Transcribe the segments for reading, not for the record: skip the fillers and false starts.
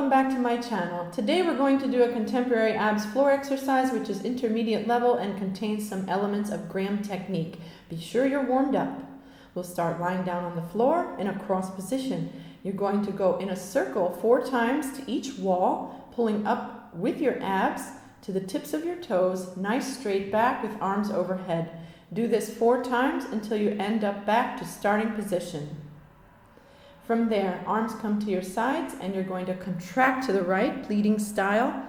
welcome back to my channel. Today we're going to do a contemporary abs floor exercise which is intermediate level and contains some elements of Graham technique. Be sure you're warmed up. We'll start lying down on the floor in a cross position. You're going to go in a circle 4 times to each wall, pulling up with your abs to the tips of your toes, nice straight back with arms overhead. Do this 4 times until you end up back to starting position. From there, arms come to your sides and you're going to contract to the right, pleating style,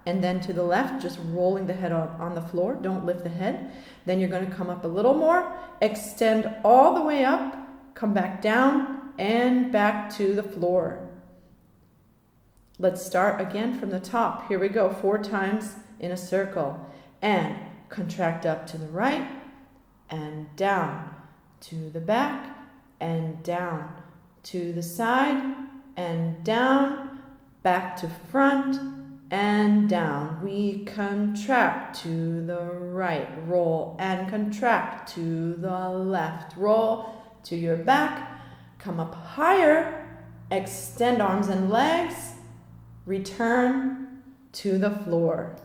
and then to the left, just rolling the head on the floor. Don't lift the head. Then you're going to come up a little more, extend all the way up, come back down and back to the floor. Let's start again from the top. Here we go, 4 times in a circle. And contract up to the right and down, to the back and down, to the side and down, back to front and down. We contract to the right, roll and contract to the left, roll to your back, come up higher, extend arms and legs, return to the floor.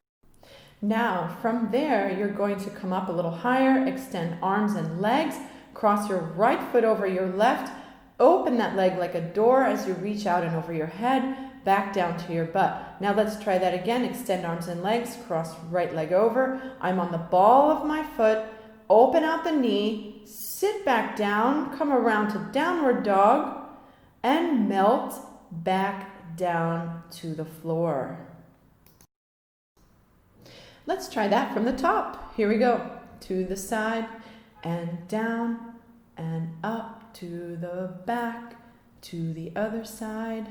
Now from there you're going to come up a little higher, extend arms and legs, cross your right foot over your left, open that leg like a door as you reach out and over your head, back down to your butt. Now let's try that again. Extend arms and legs, cross right leg over. I'm on the ball of my foot, open out the knee, sit back down, come around to downward dog, and melt back down to the floor. Let's try that from the top. Here we go. To the side and down and up, to the back, to the other side,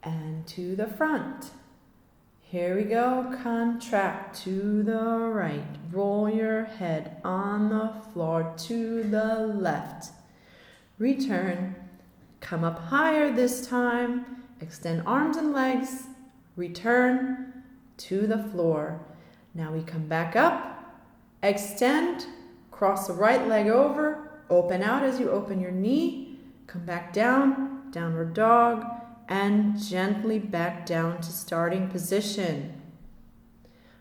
and to the front. Here we go. Contract to the right. Roll your head on the floor to the left. Return. Come up higher this time. Extend arms and legs. Return to the floor. Now we come back up. Extend. Cross the right leg over. Open out as you open your knee, come back down, downward dog, and gently back down to starting position.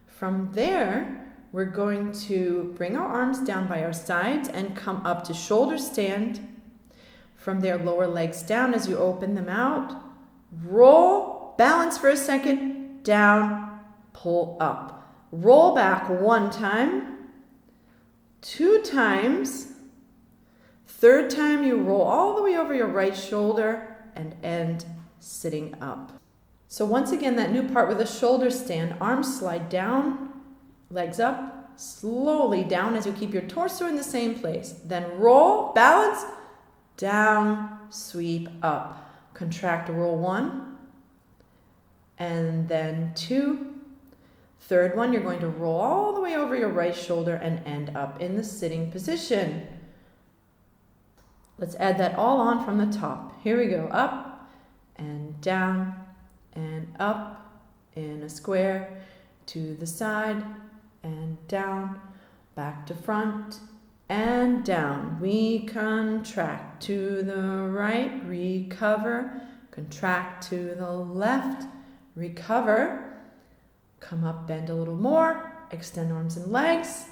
From there, we're going to bring our arms down by our sides and come up to shoulder stand. From there, lower legs down as you open them out. Roll, balance for a second, down, pull up. Roll back 1 time, 2 times, 3rd time you roll all the way over your right shoulder and end sitting up. So once again, that new part with a shoulder stand, arms slide down, legs up, slowly down as you keep your torso in the same place. Then roll, balance, down, sweep up. Contract, roll 1, and then 2. 3rd one, you're going to roll all the way over your right shoulder and end up in the sitting position. Let's add that all on from the top. Here we go. Up and down and up in a square, to the side and down, back to front and down. We contract to the right, recover, contract to the left, recover, come up, bend a little more, extend arms and legs,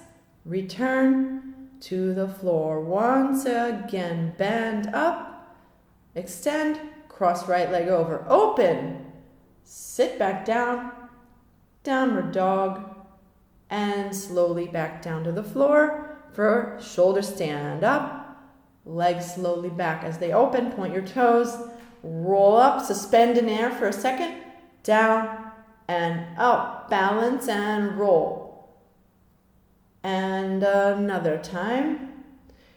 return to the floor. Once again, bend up, extend, cross right leg over, open, sit back down, downward dog, and slowly back down to the floor for shoulder stand. Up, legs slowly back as they open, point your toes, roll up, suspend in air for a second, down and up, balance and roll. And another time.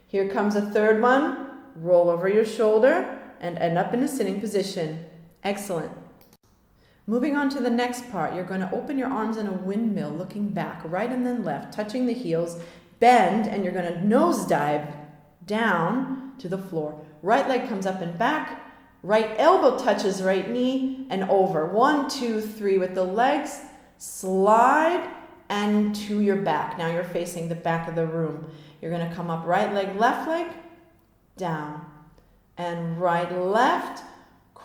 Here comes a 3rd one. Roll over your shoulder and end up in a sitting position. Excellent. Moving on to the next part, you're going to open your arms in a windmill, looking back, right and then left, touching the heels, bend, and you're going to nosedive down to the floor. Right leg comes up and back, right elbow touches right knee, and over. 1, 2, 3 with the legs, slide, and to your back. Now you're facing the back of the room. You're going to come up right leg, down, and right, left,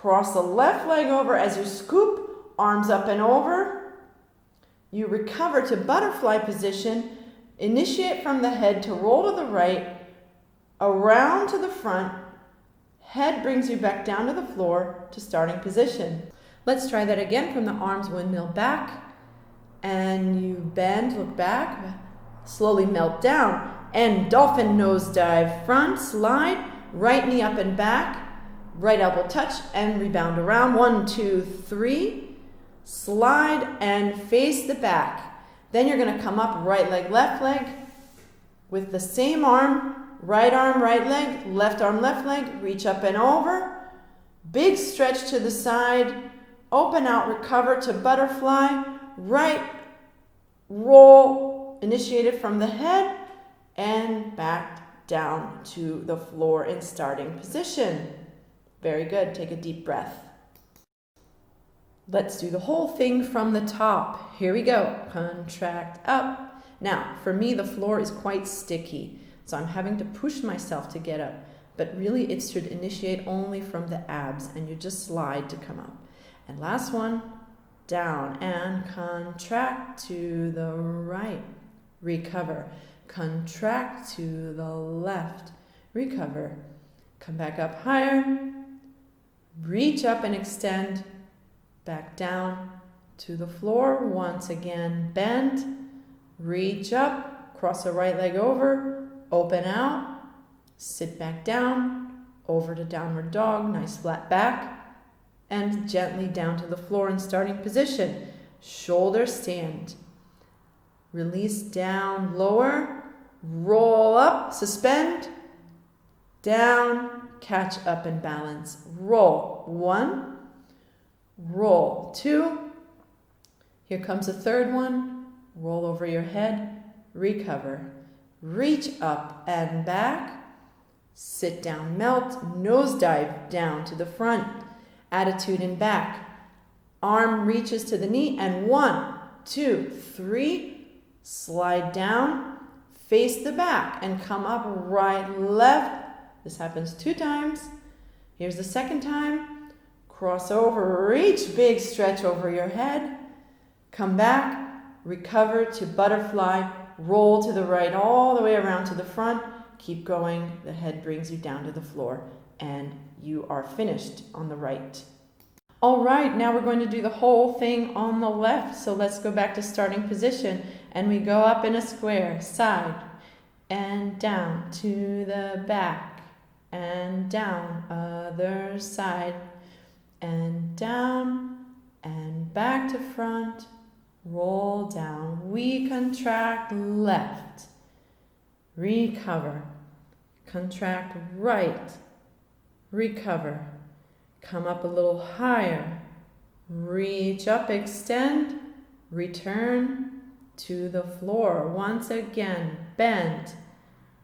Cross the left leg over as you scoop, arms up and over. You recover to butterfly position. Initiate from the head to roll to the right, around to the front. Head brings you back down to the floor to starting position. Let's try that again from the arms, windmill back. And you bend, look back, slowly melt down. And dolphin nose dive, front, slide, right knee up and back, right elbow touch, and rebound around. 1, 2, 3. Slide and face the back. Then you're going to come up, right leg, left leg, with the same arm, right leg, left arm, left leg, reach up and over. Big stretch to the side, open out, recover to butterfly, right, roll, initiated from the head, and back down to the floor in starting position. Very good. Take a deep breath. Let's do the whole thing from the top. Here we go. Contract up. Now, for me, the floor is quite sticky, so I'm having to push myself to get up. But really, it should initiate only from the abs, and you just slide to come up. And last one, down and contract to the right. Recover. Contract to the left. Recover. Come back up higher. Reach up and extend. Back down to the floor. Once again, bend. Reach up. Cross the right leg over. Open out. Sit back down. Over to downward dog. Nice flat back. And gently down to the floor in starting position. Shoulder stand. Release down, lower. Roll up, suspend. Down, catch up and balance. Roll. 1. Roll. 2. Here comes a third one. Roll over your head. Recover. Reach up and back. Sit down, melt. Nose dive down to the front. Attitude in back. Arm reaches to the knee. And 1, 2, 3. Slide down. Face the back and come up right, left. This happens 2 times. Here's the second time. Cross over, reach, big stretch over your head. Come back, recover to butterfly, roll to the right all the way around to the front. Keep going. The head brings you down to the floor and you are finished on the right. All right, now we're going to do the whole thing on the left. So let's go back to starting position and we go up in a square, side and down to the back and down, other side and down and back to front, roll down. We contract left, recover, contract right, recover, come up a little higher, reach up, extend, return to the floor. Once again, bend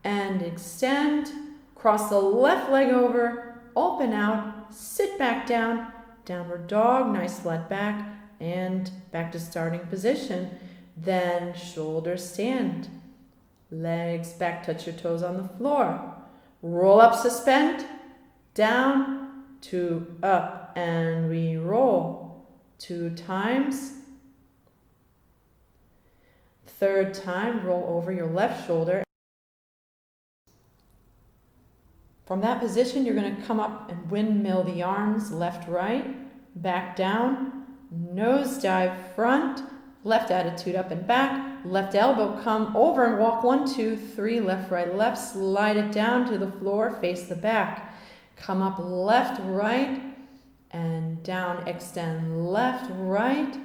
and extend, cross the left leg over, open out, sit back down, downward dog, nice flat back, and back to starting position. Then shoulder stand, legs back, touch your toes on the floor. Roll up, suspend, down to up, and we roll 2 times. Third time, roll over your left shoulder. From that position, you're going to come up and windmill the arms, left, right, back down, nose dive front, left attitude up and back, left elbow come over and walk 1, 2, 3, left, right, left, slide it down to the floor, face the back. Come up left, right, and down, extend left, right.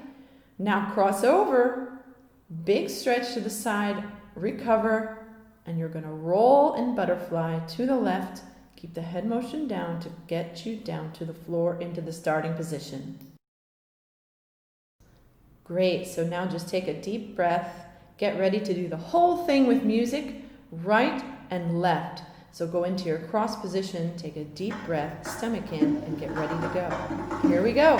Now cross over, big stretch to the side, recover, and you're going to roll in butterfly to the left. Keep the head motion down to get you down to the floor into the starting position. Great, so now just take a deep breath. Get ready to do the whole thing with music, right and left. So go into your cross position, take a deep breath, stomach in, and get ready to go. Here we go.